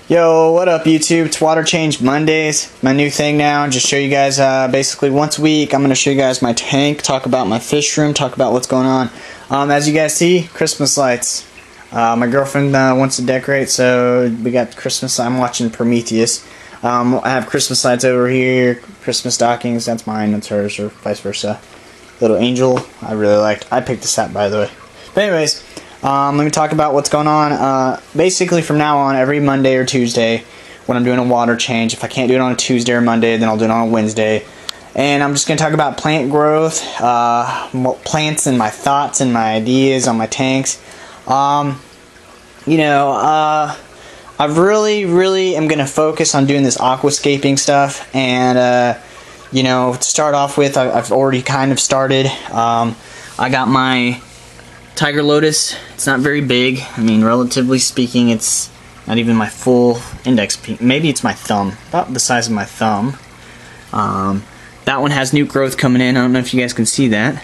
Yo, what up YouTube? It's Water Change Mondays, my new thing now. Just show you guys basically once a week. I'm going to show you guys my tank, talk about my fish room, talk about what's going on. As you guys see, Christmas lights. My girlfriend wants to decorate, so we got Christmas. I'm watching Prometheus. I have Christmas lights over here, Christmas stockings. That's mine, that's hers, or vice versa. Little angel, I really liked. I picked this up, by the way. But anyways, let me talk about what's going on. Basically, from now on, every Monday or Tuesday, when I'm doing a water change, if I can't do it on a Tuesday or Monday, then I'll do it on a Wednesday. And I'm just going to talk about plant growth, plants and my thoughts and my ideas on my tanks. I really am going to focus on doing this aquascaping stuff. And, to start off with, I've already kind of started. I got my Tiger Lotus. It's not very big. I mean, relatively speaking, it's not even my full index. Maybe it's my thumb, about the size of my thumb. That one has new growth coming in. I don't know if you guys can see that.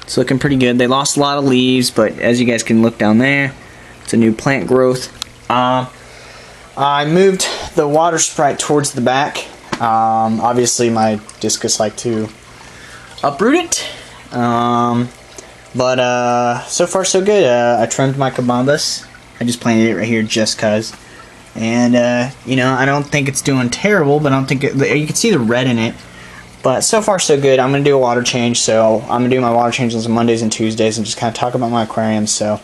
It's looking pretty good. They lost a lot of leaves, but as you guys can look down there, it's a new plant growth. I moved the water sprite towards the back. Obviously, my discus like to uproot it. But so far so good. I trimmed my cabambas. I just planted it right here just cuz. And I don't think it's doing terrible, but I don't think you can see the red in it. But so far so good. I'm gonna do a water change, so I'm gonna do my water changes on Mondays and Tuesdays, and just kind of talk about my aquarium. So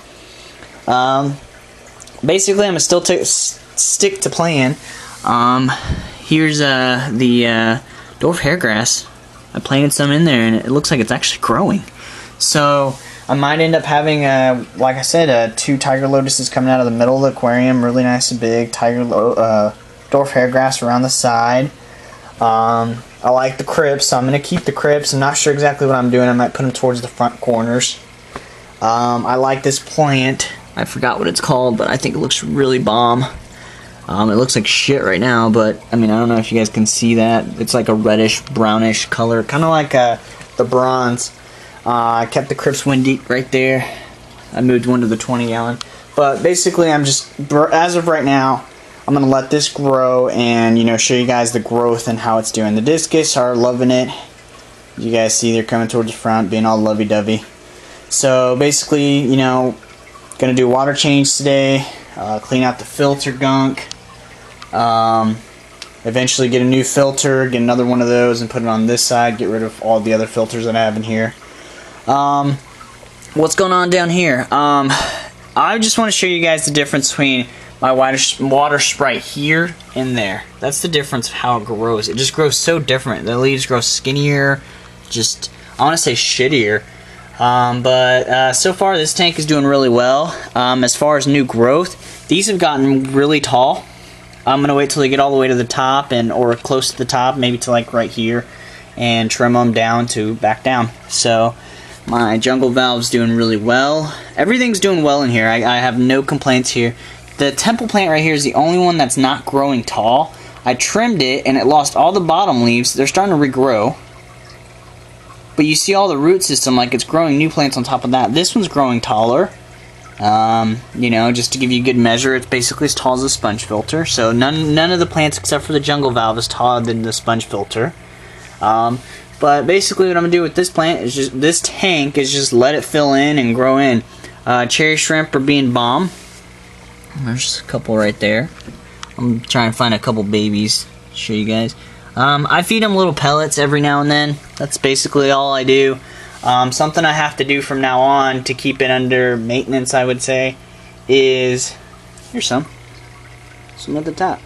basically, I'm gonna still stick to plan. Here's the dwarf hairgrass. I planted some in there, and it looks like it's actually growing. So I might end up having, like I said, 2 Tiger Lotuses coming out of the middle of the aquarium, really nice and big. Dwarf hairgrass around the side. I like the crypts, so I'm going to keep the crypts. I'm not sure exactly what I'm doing. I might put them towards the front corners. I like this plant. I forgot what it's called, but I think it looks really bomb. It looks like shit right now, but I mean, I don't know if you guys can see that. It's like a reddish, brownish color, kind of like the bronze. I kept the crypts windy right there. I moved one to the 20-gallon. But basically, I'm just, as of right now, I'm going to let this grow and, show you guys the growth and how it's doing. The discus are loving it. You guys see they're coming towards the front, being all lovey-dovey. So basically, going to do a water change today, clean out the filter gunk, eventually get a new filter, get another one of those and put it on this side, get rid of all the other filters that I have in here. What's going on down here? I just want to show you guys the difference between my water sprite here and there. That's the difference of how it grows. It just grows so different. The leaves grow skinnier, just, I want to say shittier. But so far this tank is doing really well. As far as new growth, these have gotten really tall. I'm gonna wait till they get all the way to the top or close to the top, maybe to like right here, and trim them down to back down. So my jungle valve's doing really well. Everything's doing well in here. I have no complaints here. The temple plant right here is the only one that's not growing tall. I trimmed it and it lost all the bottom leaves. They're starting to regrow. But you see all the root system, like it's growing new plants on top of that. This one's growing taller. Just to give you a good measure, it's basically as tall as a sponge filter. So none of the plants except for the jungle valve is taller than the sponge filter. But basically what I'm going to do with this plant is this tank is just let it fill in and grow in. Cherry shrimp are being bomb. There's a couple right there. I'm trying to find a couple babies to show you guys. I feed them little pellets every now and then. That's basically all I do. Something I have to do from now on to keep it under maintenance, I would say, is... Here's some at the top.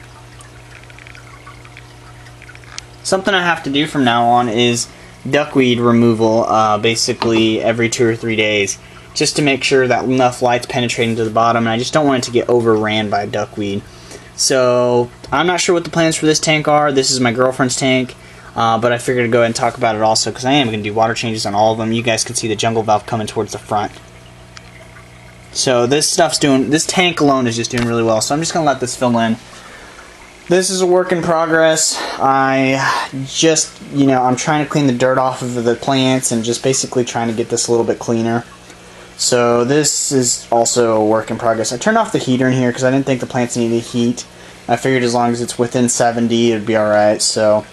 Something I have to do from now on is duckweed removal, basically every 2 or 3 days, just to make sure that enough light's penetrating to the bottom, and I just don't want it to get overran by duckweed. So I'm not sure what the plans for this tank are. This is my girlfriend's tank, but I figured to go ahead and talk about it also because I am going to do water changes on all of them. You guys can see the jungle valve coming towards the front. So this tank alone is just doing really well. So I'm just going to let this fill in. This is a work in progress. I'm trying to clean the dirt off of the plants and just basically trying to get this a little bit cleaner. So this is also a work in progress. I turned off the heater in here because I didn't think the plants needed heat. I figured as long as it's within 70, it'd be alright. So,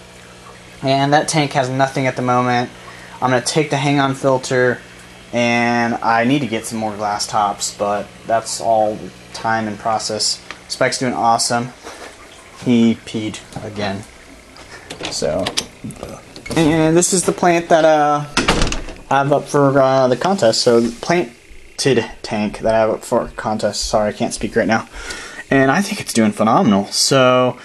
and that tank has nothing at the moment. I'm going to take the hang-on filter, and I need to get some more glass tops, but that's all time and process. Spike's doing awesome. He peed again. So, and this is the plant that I have up for the contest. So, the planted tank that I have up for contest. Sorry, I can't speak right now. And I think it's doing phenomenal. So,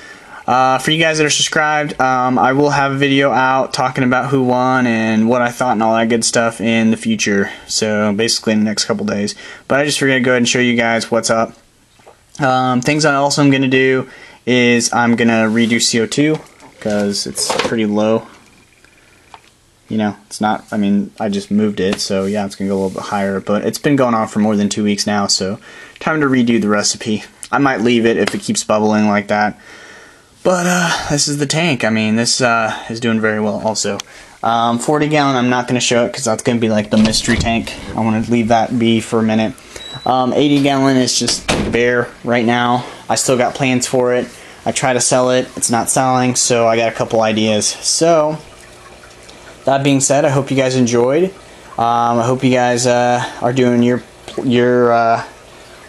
for you guys that are subscribed, I will have a video out talking about who won and what I thought and all that good stuff in the future. So, basically in the next couple days. But I just figured I'd go ahead and show you guys what's up. Things I also am going to do is I'm going to redo CO2 because it's pretty low. You know, it's not, I mean, I just moved it, so yeah, it's going to go a little bit higher, but it's been going on for more than 2 weeks now, so time to redo the recipe. I might leave it if it keeps bubbling like that, but this is the tank. I mean, this is doing very well also. 40 gallon, I'm not going to show it because that's going to be like the mystery tank. I want to leave that be for a minute. 80 gallon is just bare right now. I still got plans for it. I try to sell it, it's not selling, so I got a couple ideas. So, that being said, I hope you guys enjoyed. I hope you guys are doing your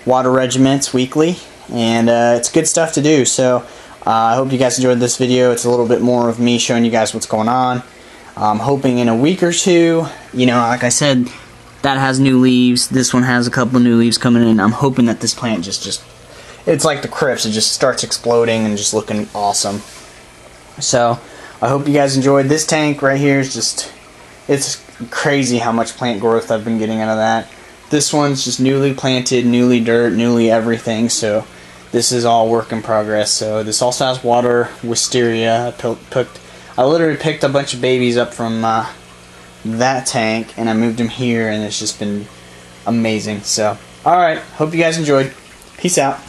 water regiments weekly, and it's good stuff to do. So I hope you guys enjoyed this video. It's a little bit more of me showing you guys what's going on. I'm hoping in a week or two, you know, like I said, that has new leaves. This one has a couple new leaves coming in. I'm hoping that this plant just it's like the crypts. It just starts exploding and just looking awesome. So I hope you guys enjoyed. This tank right here is just, it's crazy how much plant growth I've been getting out of that. This one's just newly planted, newly dirt, newly everything, so this is all work in progress. So this also has water, wisteria. I literally picked a bunch of babies up from that tank, and I moved them here, and it's just been amazing. So, alright, hope you guys enjoyed. Peace out.